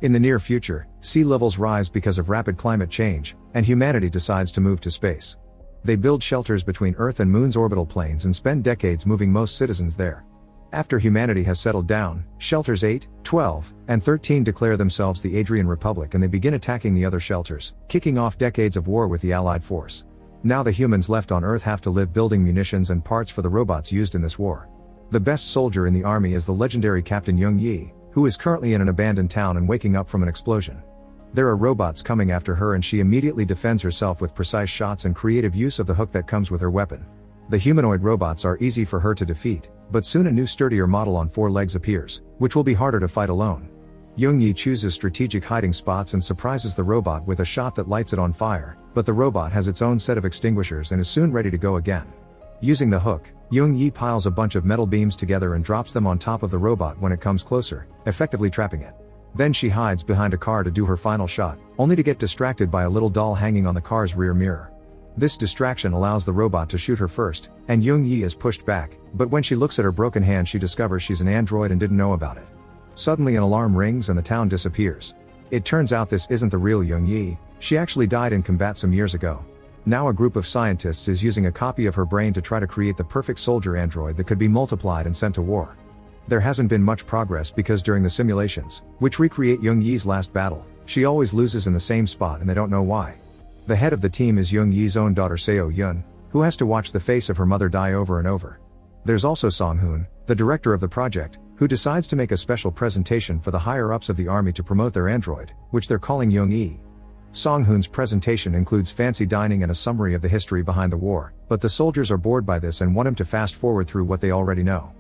In the near future, sea levels rise because of rapid climate change, and humanity decides to move to space. They build shelters between Earth and Moon's orbital planes and spend decades moving most citizens there. After humanity has settled down, Shelters 8, 12, and 13 declare themselves the Adrian Republic and they begin attacking the other shelters, kicking off decades of war with the Allied force. Now the humans left on Earth have to live building munitions and parts for the robots used in this war. The best soldier in the army is the legendary Captain Young Yi, who is currently in an abandoned town and waking up from an explosion. There are robots coming after her and she immediately defends herself with precise shots and creative use of the hook that comes with her weapon. The humanoid robots are easy for her to defeat, but soon a new sturdier model on 4 legs appears, which will be harder to fight alone. Young Yi chooses strategic hiding spots and surprises the robot with a shot that lights it on fire, but the robot has its own set of extinguishers and is soon ready to go again. Using the hook, Young Yi piles a bunch of metal beams together and drops them on top of the robot when it comes closer, effectively trapping it. Then she hides behind a car to do her final shot, only to get distracted by a little doll hanging on the car's rear mirror. This distraction allows the robot to shoot her first, and Young Yi is pushed back, but when she looks at her broken hand she discovers she's an android and didn't know about it. Suddenly an alarm rings and the town disappears. It turns out this isn't the real Young Yi, she actually died in combat some years ago. Now a group of scientists is using a copy of her brain to try to create the perfect soldier android that could be multiplied and sent to war. There hasn't been much progress because during the simulations, which recreate Young Yi's last battle, she always loses in the same spot and they don't know why. The head of the team is Young Yi's own daughter Seo Yun, who has to watch the face of her mother die over and over. There's also Song Hoon, the director of the project, who decides to make a special presentation for the higher-ups of the army to promote their android, which they're calling Young Yi. Song Hoon's presentation includes fancy dining and a summary of the history behind the war, but the soldiers are bored by this and want him to fast forward through what they already know.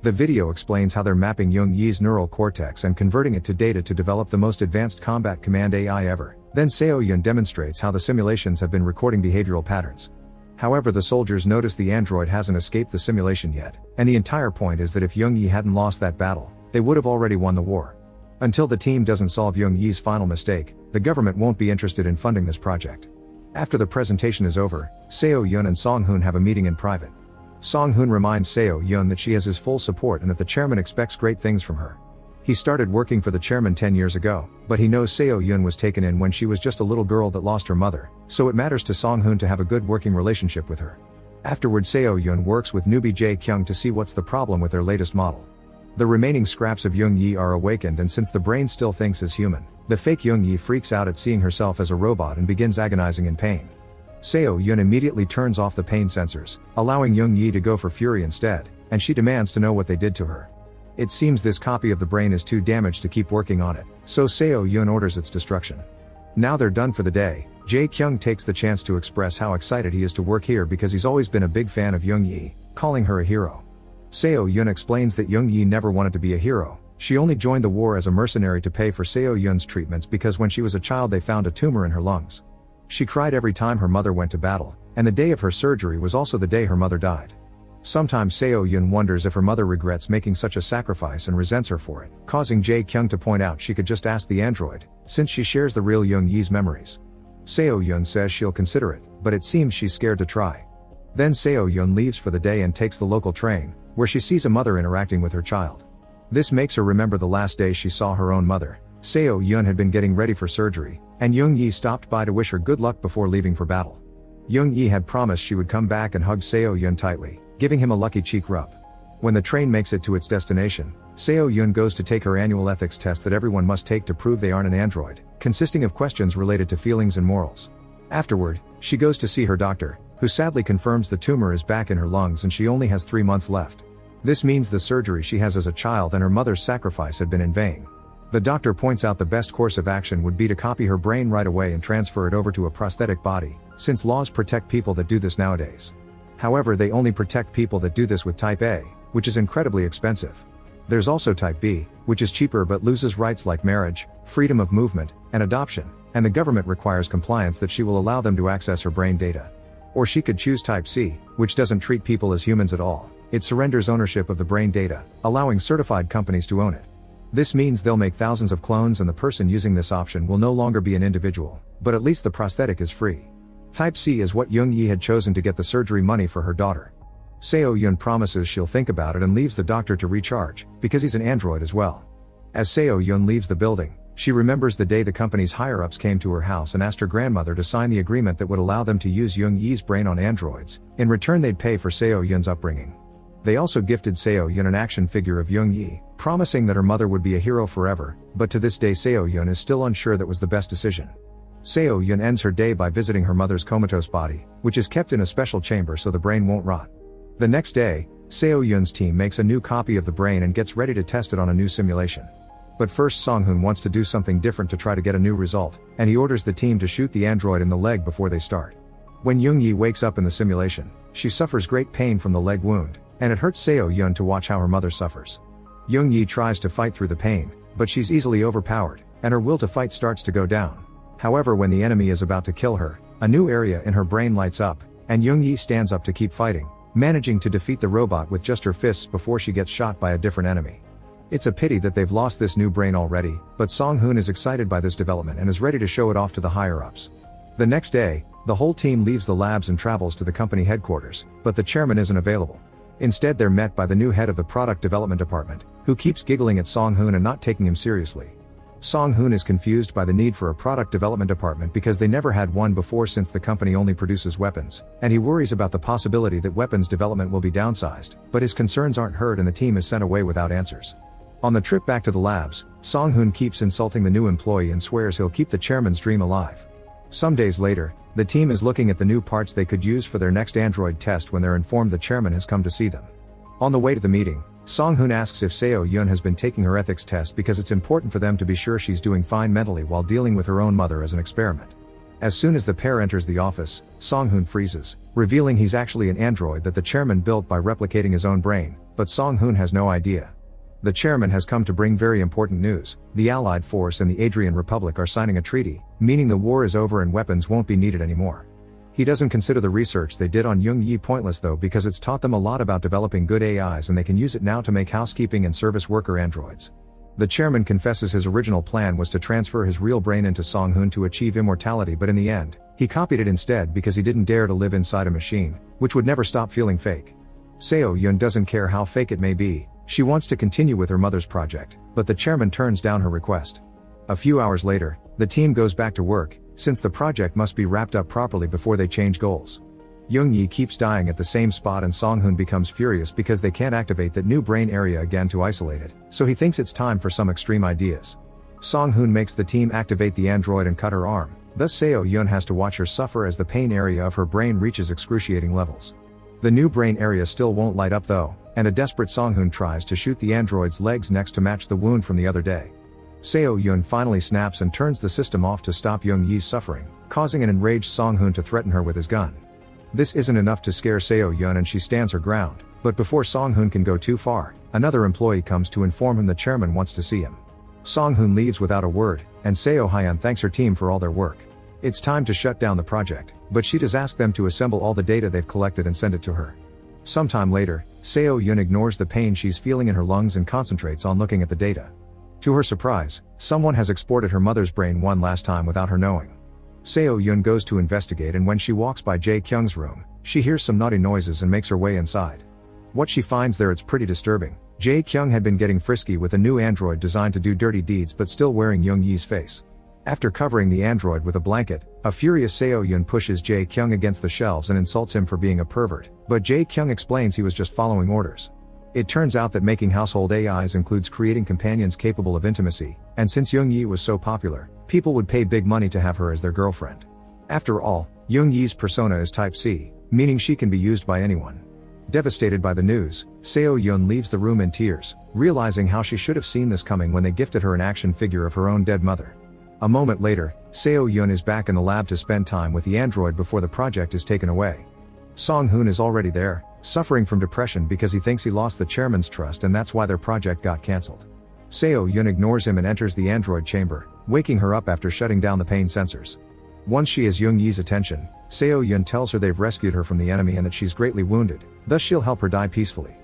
The video explains how they're mapping Young Yi's neural cortex and converting it to data to develop the most advanced combat command AI ever. Then Seo Yun demonstrates how the simulations have been recording behavioral patterns. However, the soldiers notice the android hasn't escaped the simulation yet, and the entire point is that if Young Yi hadn't lost that battle, they would have already won the war. Until the team doesn't solve Young Yi's final mistake, the government won't be interested in funding this project. After the presentation is over, Seo Yun and Song Hoon have a meeting in private. Song Hoon reminds Seo Yun that she has his full support and that the chairman expects great things from her. He started working for the chairman 10 years ago, but he knows Seo Yun was taken in when she was just a little girl that lost her mother, so it matters to Song Hoon to have a good working relationship with her. Afterward, Seo Yun works with newbie Jae Kyung to see what's the problem with their latest model. The remaining scraps of Young Yi are awakened, and since the brain still thinks as human, the fake Young Yi freaks out at seeing herself as a robot and begins agonizing in pain. Seo Yun immediately turns off the pain sensors, allowing Young Yi to go for fury instead, and she demands to know what they did to her. It seems this copy of the brain is too damaged to keep working on it, so Seo Yun orders its destruction. Now they're done for the day, Jae Kyung takes the chance to express how excited he is to work here because he's always been a big fan of Young Yi, calling her a hero. Seo Yun explains that Young Yi never wanted to be a hero, she only joined the war as a mercenary to pay for Seo Yun's treatments because when she was a child they found a tumor in her lungs. She cried every time her mother went to battle, and the day of her surgery was also the day her mother died. Sometimes Seo Yun wonders if her mother regrets making such a sacrifice and resents her for it, causing Jae Kyung to point out she could just ask the android, since she shares the real Young Yi's memories. Seo Yun says she'll consider it, but it seems she's scared to try. Then Seo Yun leaves for the day and takes the local train, where she sees a mother interacting with her child. This makes her remember the last day she saw her own mother. Seo Yun had been getting ready for surgery, and Young Yi stopped by to wish her good luck before leaving for battle. Young Yi had promised she would come back and hug Seo Yun tightly, giving him a lucky cheek rub. When the train makes it to its destination, Seo Yun goes to take her annual ethics test that everyone must take to prove they aren't an android, consisting of questions related to feelings and morals. Afterward, she goes to see her doctor, who sadly confirms the tumor is back in her lungs and she only has 3 months left. This means the surgery she has as a child and her mother's sacrifice had been in vain. The doctor points out the best course of action would be to copy her brain right away and transfer it over to a prosthetic body, since laws protect people that do this nowadays. However, they only protect people that do this with Type A, which is incredibly expensive. There's also Type B, which is cheaper but loses rights like marriage, freedom of movement, and adoption, and the government requires compliance that she will allow them to access her brain data. Or she could choose Type C, which doesn't treat people as humans at all. It surrenders ownership of the brain data, allowing certified companies to own it. This means they'll make thousands of clones and the person using this option will no longer be an individual, but at least the prosthetic is free. Type C is what Young Yi had chosen to get the surgery money for her daughter. Seo Yun promises she'll think about it and leaves the doctor to recharge, because he's an android as well. As Seo Yun leaves the building, She remembers the day the company's higher-ups came to her house and asked her grandmother to sign the agreement that would allow them to use Young-Yi's brain on androids. In return they'd pay for Seo-Yun's upbringing. They also gifted Seo-Yun an action figure of Young-Yi, promising that her mother would be a hero forever, but to this day Seo-Yun is still unsure that was the best decision. Seo-Yun ends her day by visiting her mother's comatose body, which is kept in a special chamber so the brain won't rot. The next day, Seo-Yun's team makes a new copy of the brain and gets ready to test it on a new simulation. But first Song-Hoon wants to do something different to try to get a new result, and he orders the team to shoot the android in the leg before they start. When Young-Yi wakes up in the simulation, she suffers great pain from the leg wound, and it hurts Seo-Yun to watch how her mother suffers. Young-Yi tries to fight through the pain, but she's easily overpowered, and her will to fight starts to go down. However, when the enemy is about to kill her, a new area in her brain lights up, and Young-Yi stands up to keep fighting, managing to defeat the robot with just her fists before she gets shot by a different enemy. It's a pity that they've lost this new brain already, but Song-Hoon is excited by this development and is ready to show it off to the higher-ups. The next day, the whole team leaves the labs and travels to the company headquarters, but the chairman isn't available. Instead they're met by the new head of the product development department, who keeps giggling at Song-Hoon and not taking him seriously. Song-Hoon is confused by the need for a product development department because they never had one before since the company only produces weapons, and he worries about the possibility that weapons development will be downsized, but his concerns aren't heard and the team is sent away without answers. On the trip back to the labs, Song-Hoon keeps insulting the new employee and swears he'll keep the chairman's dream alive. Some days later, the team is looking at the new parts they could use for their next android test when they're informed the chairman has come to see them. On the way to the meeting, Song-Hoon asks if Seo-Yun has been taking her ethics test because it's important for them to be sure she's doing fine mentally while dealing with her own mother as an experiment. As soon as the pair enters the office, Song-Hoon freezes, revealing he's actually an android that the chairman built by replicating his own brain, but Song-Hoon has no idea. The chairman has come to bring very important news. The Allied force and the Adrian Republic are signing a treaty, meaning the war is over and weapons won't be needed anymore. He doesn't consider the research they did on Young-Yi pointless though because it's taught them a lot about developing good AIs and they can use it now to make housekeeping and service worker androids. The chairman confesses his original plan was to transfer his real brain into Song-Hoon to achieve immortality, but in the end, he copied it instead because he didn't dare to live inside a machine, which would never stop feeling fake. Seo-Yun doesn't care how fake it may be. She wants to continue with her mother's project, but the chairman turns down her request. A few hours later, the team goes back to work, since the project must be wrapped up properly before they change goals. Young-Yi keeps dying at the same spot and Song-Hoon becomes furious because they can't activate that new brain area again to isolate it, so he thinks it's time for some extreme ideas. Song-Hoon makes the team activate the android and cut her arm, thus Seo-Yun has to watch her suffer as the pain area of her brain reaches excruciating levels. The new brain area still won't light up though, and a desperate Song-Hoon tries to shoot the android's legs next to match the wound from the other day. Seo-Yun finally snaps and turns the system off to stop Young-Yi's suffering, causing an enraged Song-Hoon to threaten her with his gun. This isn't enough to scare Seo-Yun and she stands her ground, but before Song-Hoon can go too far, another employee comes to inform him the chairman wants to see him. Song-Hoon leaves without a word, and Seo-Hyun thanks her team for all their work. It's time to shut down the project, but she does ask them to assemble all the data they've collected and send it to her. Sometime later, Seo-Yun ignores the pain she's feeling in her lungs and concentrates on looking at the data. To her surprise, someone has exported her mother's brain one last time without her knowing. Seo-Yun goes to investigate and when she walks by Jae-Kyung's room, she hears some naughty noises and makes her way inside. What she finds there it's pretty disturbing. Jae-Kyung had been getting frisky with a new android designed to do dirty deeds but still wearing Young-Yi's face. After covering the android with a blanket, a furious Seo-Yun pushes Jae-Kyung against the shelves and insults him for being a pervert, but Jae-Kyung explains he was just following orders. It turns out that making household AIs includes creating companions capable of intimacy, and since Young-Yi was so popular, people would pay big money to have her as their girlfriend. After all, Young-Yi's persona is Type C, meaning she can be used by anyone. Devastated by the news, Seo-Yun leaves the room in tears, realizing how she should have seen this coming when they gifted her an action figure of her own dead mother. A moment later, Seo-Yun is back in the lab to spend time with the android before the project is taken away. Song-Hoon is already there, suffering from depression because he thinks he lost the chairman's trust and that's why their project got cancelled. Seo-Yun ignores him and enters the android chamber, waking her up after shutting down the pain sensors. Once she has Young-Yi's attention, Seo-Yun tells her they've rescued her from the enemy and that she's greatly wounded, thus she'll help her die peacefully.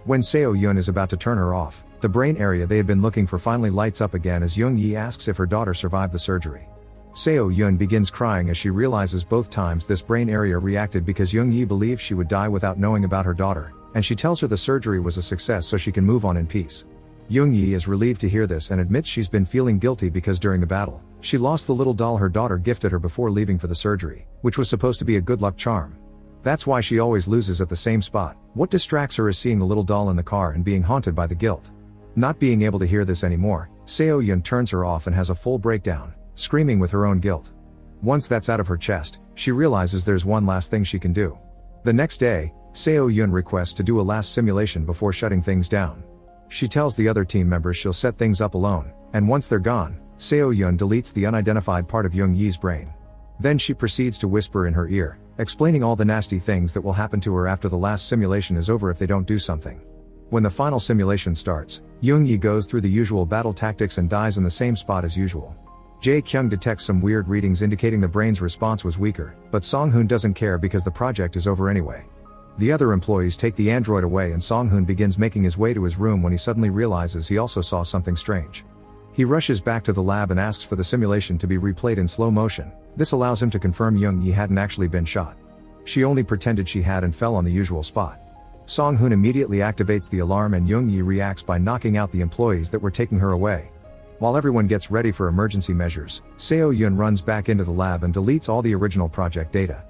When Seo-Yun is about to turn her off, the brain area they had been looking for finally lights up again as Young-Yi asks if her daughter survived the surgery. Seo-Yun begins crying as she realizes both times this brain area reacted because Young-Yi believes she would die without knowing about her daughter, and she tells her the surgery was a success so she can move on in peace. Young-yi is relieved to hear this and admits she's been feeling guilty because during the battle, she lost the little doll her daughter gifted her before leaving for the surgery, which was supposed to be a good luck charm. That's why she always loses at the same spot. What distracts her is seeing the little doll in the car and being haunted by the guilt. Not being able to hear this anymore, Seo-yeon turns her off and has a full breakdown, screaming with her own guilt. Once that's out of her chest, she realizes there's one last thing she can do. The next day, Seo-yeon requests to do a last simulation before shutting things down. She tells the other team members she'll set things up alone, and once they're gone, Seo-yeon deletes the unidentified part of Young-yi's brain. Then she proceeds to whisper in her ear, explaining all the nasty things that will happen to her after the last simulation is over if they don't do something. When the final simulation starts, Young-yi goes through the usual battle tactics and dies in the same spot as usual. Jae-kyung detects some weird readings indicating the brain's response was weaker, but Song-hoon doesn't care because the project is over anyway. The other employees take the android away and Song-hoon begins making his way to his room when he suddenly realizes he also saw something strange. He rushes back to the lab and asks for the simulation to be replayed in slow motion. This allows him to confirm Young-yi hadn't actually been shot. She only pretended she had and fell on the usual spot. Song-hoon immediately activates the alarm and Young-yi reacts by knocking out the employees that were taking her away. While everyone gets ready for emergency measures, Seo-yeon runs back into the lab and deletes all the original project data.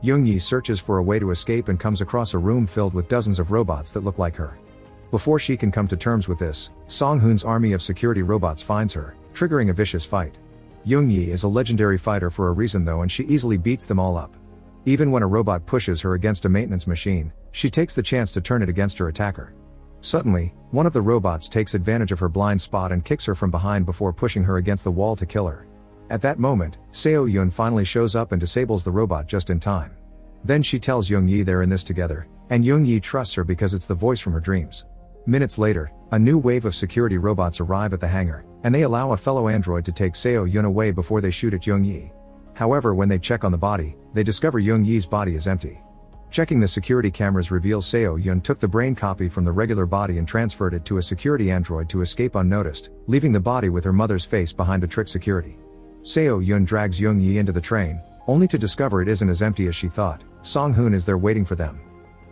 Young-yi searches for a way to escape and comes across a room filled with dozens of robots that look like her. Before she can come to terms with this, Song-hoon's army of security robots finds her, triggering a vicious fight. Young-yi is a legendary fighter for a reason though, and she easily beats them all up. Even when a robot pushes her against a maintenance machine, she takes the chance to turn it against her attacker. Suddenly, one of the robots takes advantage of her blind spot and kicks her from behind before pushing her against the wall to kill her. At that moment, Seo-yeon finally shows up and disables the robot just in time. Then she tells Young-yi they're in this together, and Young-yi trusts her because it's the voice from her dreams. Minutes later, a new wave of security robots arrive at the hangar, and they allow a fellow android to take Seo-yeon away before they shoot at Young-yi. However, when they check on the body, they discover Young-yi's body is empty. Checking the security cameras reveals Seo-yeon took the brain copy from the regular body and transferred it to a security android to escape unnoticed, leaving the body with her mother's face behind to trick security. Seo-yeon drags Young-yi into the train, only to discover it isn't as empty as she thought. Song-hoon is there waiting for them.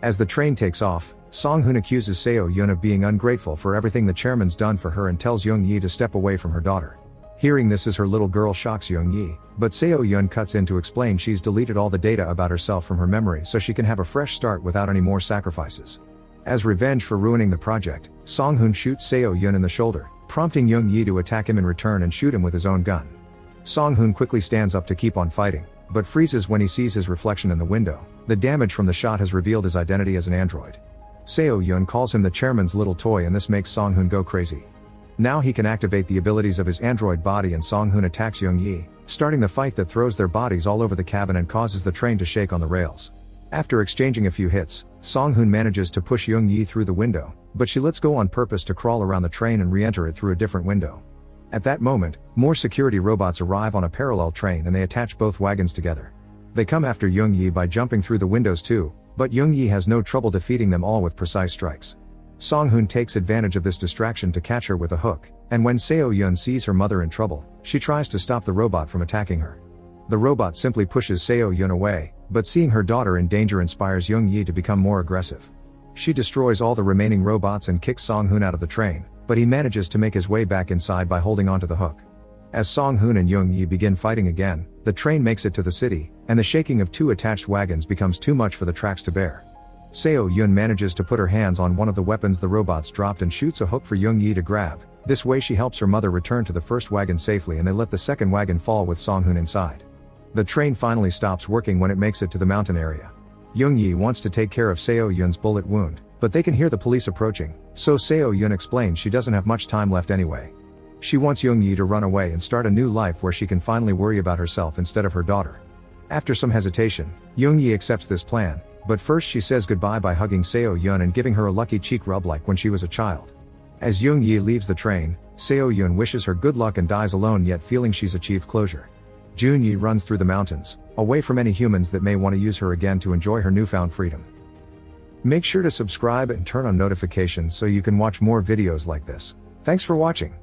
As the train takes off, Song-hoon accuses Seo-yeon of being ungrateful for everything the chairman's done for her and tells Young-yi to step away from her daughter. Hearing this as her little girl shocks Young-yi, but Seo-yeon cuts in to explain she's deleted all the data about herself from her memory so she can have a fresh start without any more sacrifices. As revenge for ruining the project, Song-hoon shoots Seo-yeon in the shoulder, prompting Young-yi to attack him in return and shoot him with his own gun. Song-hoon quickly stands up to keep on fighting, but freezes when he sees his reflection in the window. The damage from the shot has revealed his identity as an android. Seo-yeon calls him the chairman's little toy and this makes Song-hoon go crazy. Now he can activate the abilities of his android body and Song-hoon attacks Young-yi, starting the fight that throws their bodies all over the cabin and causes the train to shake on the rails. After exchanging a few hits, Song-hoon manages to push Young-yi through the window, but she lets go on purpose to crawl around the train and re-enter it through a different window. At that moment, more security robots arrive on a parallel train and they attach both wagons together. They come after Young-yi by jumping through the windows too, but Young-yi has no trouble defeating them all with precise strikes. Song-hoon takes advantage of this distraction to catch her with a hook, and when Seo-yeon sees her mother in trouble, she tries to stop the robot from attacking her. The robot simply pushes Seo-yeon away, but seeing her daughter in danger inspires Young-yi to become more aggressive. She destroys all the remaining robots and kicks Song-hoon out of the train, but he manages to make his way back inside by holding onto the hook. As Song-hoon and Young-yi begin fighting again, the train makes it to the city, and the shaking of two attached wagons becomes too much for the tracks to bear. Seo-yeon manages to put her hands on one of the weapons the robots dropped and shoots a hook for Young-yi to grab. This way she helps her mother return to the first wagon safely and they let the second wagon fall with Song-hoon inside. The train finally stops working when it makes it to the mountain area. Young-yi wants to take care of Seo-yeon's bullet wound, but they can hear the police approaching, so Seo-yeon explains she doesn't have much time left anyway. She wants Young-yi to run away and start a new life where she can finally worry about herself instead of her daughter. After some hesitation, Young-yi accepts this plan, but first she says goodbye by hugging Seo-yeon and giving her a lucky cheek rub like when she was a child. As Young-yi leaves the train, Seo-yeon wishes her good luck and dies alone yet feeling she's achieved closure. Jun-yi runs through the mountains, away from any humans that may want to use her again to enjoy her newfound freedom. Make sure to subscribe and turn on notifications so you can watch more videos like this. Thanks for watching.